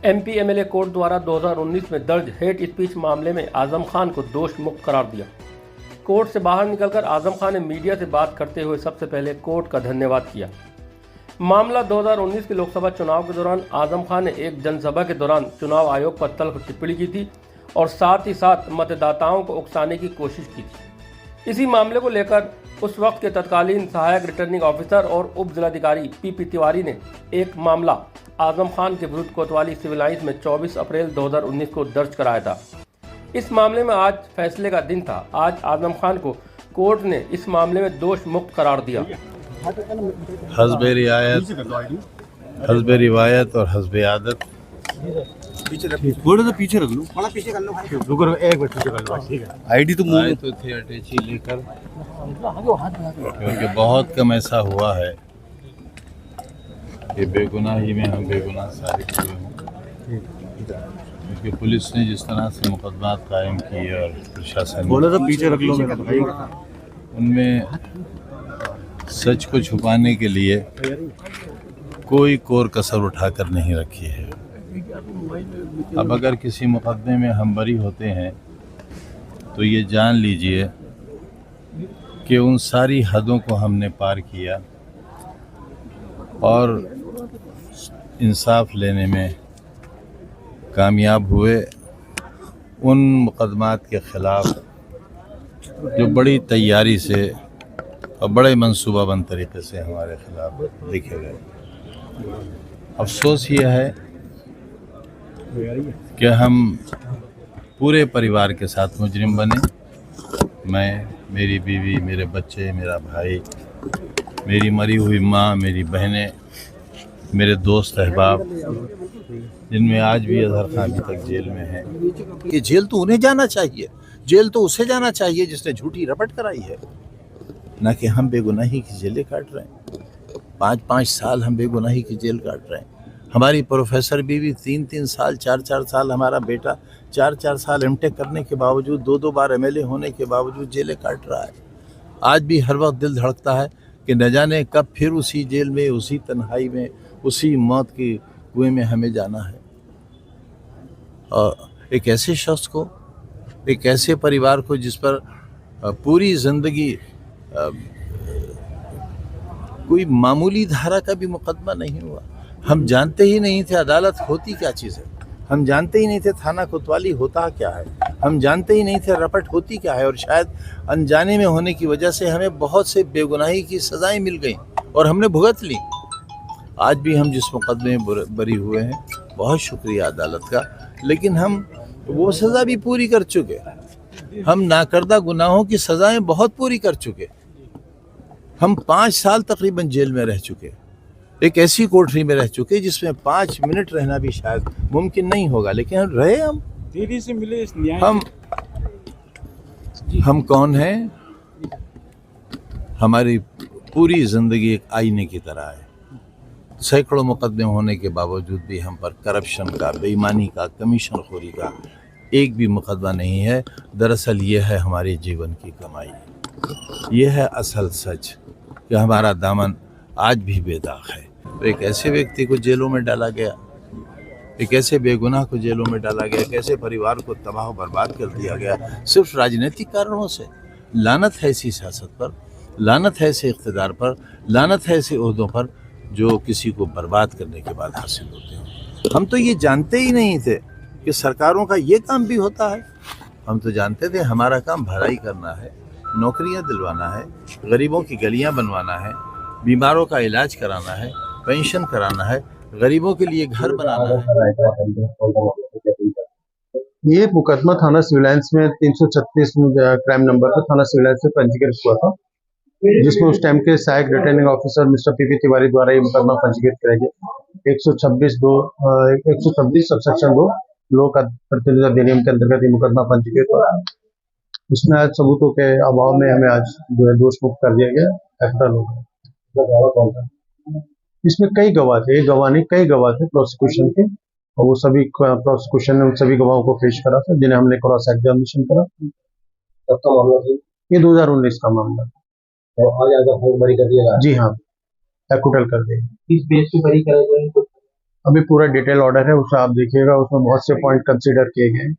MP MLA court द्वारा 2019 में दर्ज हेट स्पीच मामले में आजम खान को दोष मुक्त करार दिया। कोर्ट से बाहर निकलकर आजम खान ने मीडिया से बात करते हुए सबसे पहले कोर्ट का धन्यवाद किया। मामला 2019 के लोकसभा चुनाव के दौरान आजम खान ने एक जनसभा के दौरान चुनाव आयोग पर तल्ख टिप्पणी की थी और साथ ही साथ मतदाताओं को उकसाने की कोशिश की थी। इसी मामले को लेकर उस वक्त के तत्कालीन सहायक रिटर्निंग ऑफिसर और उप जिलाधिकारी पी तिवारी ने एक मामला आजम खान के विरुद्ध कोतवाली सिविल लाइंस में 24 अप्रैल 2019 को दर्ज कराया था। इस मामले में आज फैसले का दिन था। आज आजम खान को कोर्ट ने इस मामले में दोष मुक्त करार दिया। हस्बे रिवायत और हस्बे आदत थोड़ा सा पीछे रख लो, थोड़ा पीछे कर लो भाई, रुको एक मिनट पीछे कर लो, ठीक है। आईडी तो मुंह तो थे अटैची लेकर, क्योंकि बहुत कम ऐसा हुआ है कि बेगुनाही में हम बेगुनाह साबित हुए हों। क्योंकि पुलिस ने जिस तरह से मुकदमा कायम किए और प्रशासन थोड़ा सा पीछे रख लो मेरा भाई, उनमें सच को छुपाने के लिए कोई कोर कसर उठाकर नहीं रखी है। अब अगर किसी मुकदमे में हम बरी होते हैं तो ये जान लीजिए कि उन सारी हदों को हमने पार किया और इंसाफ लेने में कामयाब हुए। उन मुकदमात के ख़िलाफ़ जो बड़ी तैयारी से और बड़े मंसूबाबंद तरीके से हमारे ख़िलाफ़ लिखे गए। अफसोस ये है कि हम पूरे परिवार के साथ मुजरिम बने। मैं, मेरी बीवी, मेरे बच्चे, मेरा भाई, मेरी मरी हुई माँ, मेरी बहनें, मेरे दोस्त अहबाब, जिनमें आज भी अजहर खान अभी तक जेल में है। ये जेल तो उन्हें जाना चाहिए, जेल तो उसे जाना चाहिए जिसने झूठी रपट कराई है, ना कि हम बेगुनाही की जेलें काट रहे हैं। 5-5 साल हम बेगुनाही की जेल काट रहे हैं। हमारी प्रोफेसर बीवी 3-3 साल, 4-4 साल, हमारा बेटा 4-4 साल एमटेक करने के बावजूद, 2-2 बार एमएलए होने के बावजूद जेलें काट रहा है। आज भी हर वक्त दिल धड़कता है कि न जाने कब फिर उसी जेल में, उसी तन्हाई में, उसी मौत के कुएं में हमें जाना है। और एक ऐसे शख्स को, एक ऐसे परिवार को जिस पर पूरी ज़िंदगी कोई मामूली धारा का भी मुकदमा नहीं हुआ। हम जानते ही नहीं थे अदालत होती क्या चीज़ है, हम जानते ही नहीं थे थाना कोतवाली होता क्या है, हम जानते ही नहीं थे रपट होती क्या है। और शायद अनजाने में होने की वजह से हमें बहुत से बेगुनाही की सज़ाएं मिल गई और हमने भुगत ली। आज भी हम जिस मुकदमे में बरी हुए हैं, बहुत शुक्रिया अदालत का, लेकिन हम वो सज़ा भी पूरी कर चुके। हम नाकर्दा गुनाहों की सज़ाएं बहुत पूरी कर चुके। हम 5 साल तकरीबन जेल में रह चुके, एक ऐसी कोठरी में रह चुके जिसमें 5 मिनट रहना भी शायद मुमकिन नहीं होगा, लेकिन हम रहे। हम दीदी से मिले इस न्याय हम कौन हैं? हमारी पूरी ज़िंदगी एक आईने की तरह है। सैकड़ों मुकदमे होने के बावजूद भी हम पर करप्शन का, बेईमानी का, कमीशन खोरी का एक भी मुकदमा नहीं है। दरअसल ये है हमारे जीवन की कमाई, ये है असल सच कि हमारा दामन आज भी बेदाग है। तो एक ऐसे व्यक्ति को जेलों में डाला गया, एक ऐसे बेगुनाह को जेलों में डाला गया, एक ऐसे परिवार को तबाह बर्बाद कर दिया गया सिर्फ राजनीतिक कारणों से। लानत है ऐसी सियासत पर, लानत है ऐसे इख्तिदार पर, लानत है ऐसे ओहदों पर जो किसी को बर्बाद करने के बाद हासिल होते हैं। हम तो ये जानते ही नहीं थे कि सरकारों का ये काम भी होता है। हम तो जानते थे हमारा काम भलाई करना है, नौकरियां दिलवाना है, गरीबों की गलियां बनवाना है, बीमारों का इलाज कराना है, पेंशन कराना है, गरीबों के लिए घर बनाना है। ये मुकदमा थाना सिविल लाइंस में 336 क्राइम नंबर पर थाना सिविल लाइंस में पंजीकृत हुआ था, जिसमें उस टाइम के सहायक returning officer mister P Tiwari द्वारा ये मुकदमा पंजीकृत किया गया। 126 सबसेक्शन 2 लोक प्रतिनिधि अधिनियम के अंतर्गत ये मुकदमा पंजीकृत हुआ। उसमें आज सबूतों के अभाव में हमें आज जो है दोष मुक्त कर दिया गया। एक्टर लोग इसमें कई गवाह थे, एक गवाह नहीं कई गवाह थे प्रोसिक्यूशन के, और वो सभी प्रोसिक्यूशन ने उन सभी गवाहों को पेश करा था जिन्हें हमने क्रॉस एग्जामिनेशन करा। कब का मामला था ये 2019 का मामला। तो आज बरी कर दिया? जी हाँ, एक्विटल कर दिया। किस बेस पे बरी करे गए? अभी पूरा डिटेल ऑर्डर है, उसे आप देखिएगा, उसमें बहुत से पॉइंट कंसीडर किए गए हैं।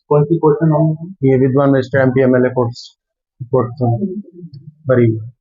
कौन सी कोर्ट में मामला है? ये विद्वान मजिस्ट्रेट MP MLA कोर्ट भरी हुआ है।